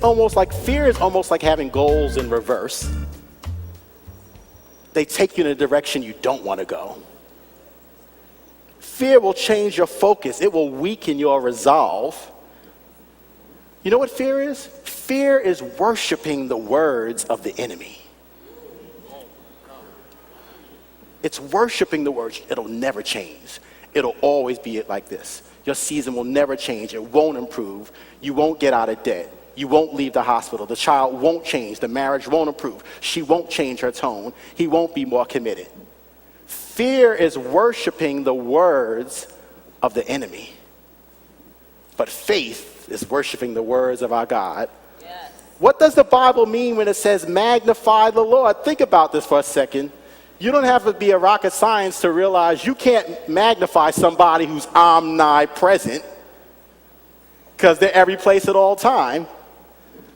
fear is almost like having goals in reverse. They take you in a direction you don't want to go. Fear will change your focus. It will weaken your resolve. You know what fear is? Fear is worshiping the words of the enemy. It's worshiping the words. It'll never change. It'll always be like this. Your season will never change. It won't improve. You won't get out of debt. You won't leave the hospital. The child won't change. The marriage won't improve. She won't change her tone. He won't be more committed. Fear is worshiping the words of the enemy. But faith is worshiping the words of our God. Yes. What does the Bible mean when it says magnify the Lord? Think about this for a second. You don't have to be a rocket science to realize you can't magnify somebody who's omnipresent because they're every place at all time.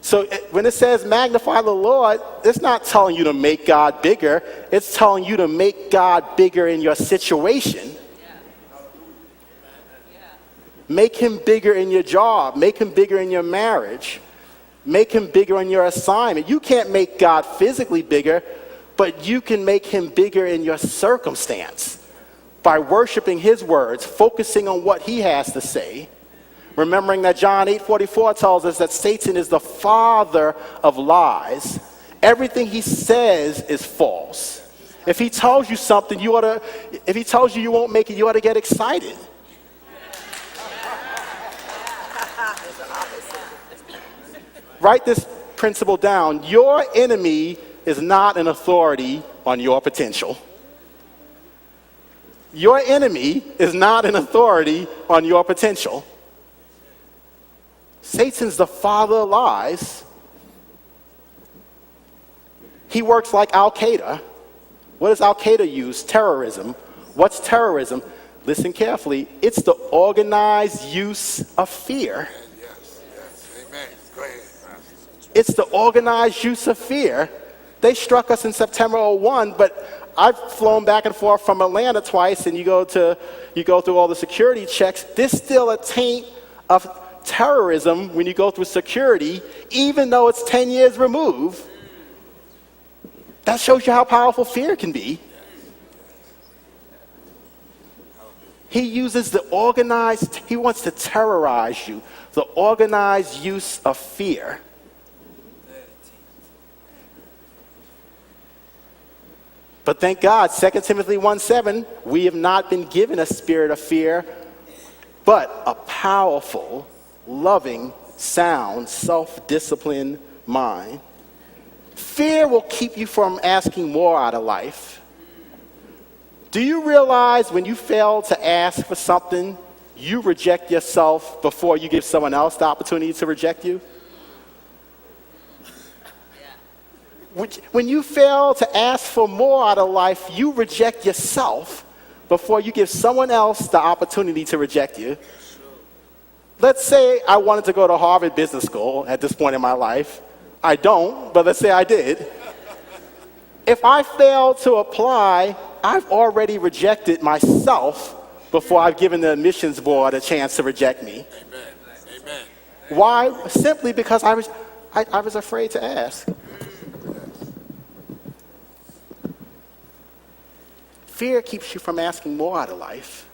So when it says magnify the Lord, it's not telling you to make God bigger. It's telling you to make God bigger in your situation. Make him bigger in your job. Make him bigger in your marriage. Make him bigger in your assignment. You can't make God physically bigger, but you can make him bigger in your circumstance by worshiping his words, focusing on what he has to say, remembering that John 8:44 tells us that Satan is the father of lies. Everything he says is false. If he tells you something, if he tells you you won't make it, you ought to get excited. Write this principle down. Your enemy is not an authority on your potential. Your enemy is not an authority on your potential. Satan's the father of lies. He works like Al-Qaeda. What does Al-Qaeda use? Terrorism. What's terrorism? Listen carefully. It's the organized use of fear. Yes. Amen. Go ahead. It's the organized use of fear. They struck us in September 2001, but I've flown back and forth from Atlanta twice, and you go through all the security checks. There's still a taint of terrorism when you go through security, even though it's 10 years removed. That shows you how powerful fear can be. He wants to terrorize you, the organized use of fear. But thank God, 2 Timothy 1:7, we have not been given a spirit of fear, but a powerful, loving, sound, self-disciplined mind. Fear will keep you from asking more out of life. Do you realize when you fail to ask for something, you reject yourself before you give someone else the opportunity to reject you? When you fail to ask for more out of life, you reject yourself before you give someone else the opportunity to reject you. Let's say I wanted to go to Harvard Business School at this point in my life. I don't, but let's say I did. If I fail to apply, I've already rejected myself before I've given the admissions board a chance to reject me. Amen. Why? Simply because I was afraid to ask. Fear keeps you from asking more out of life.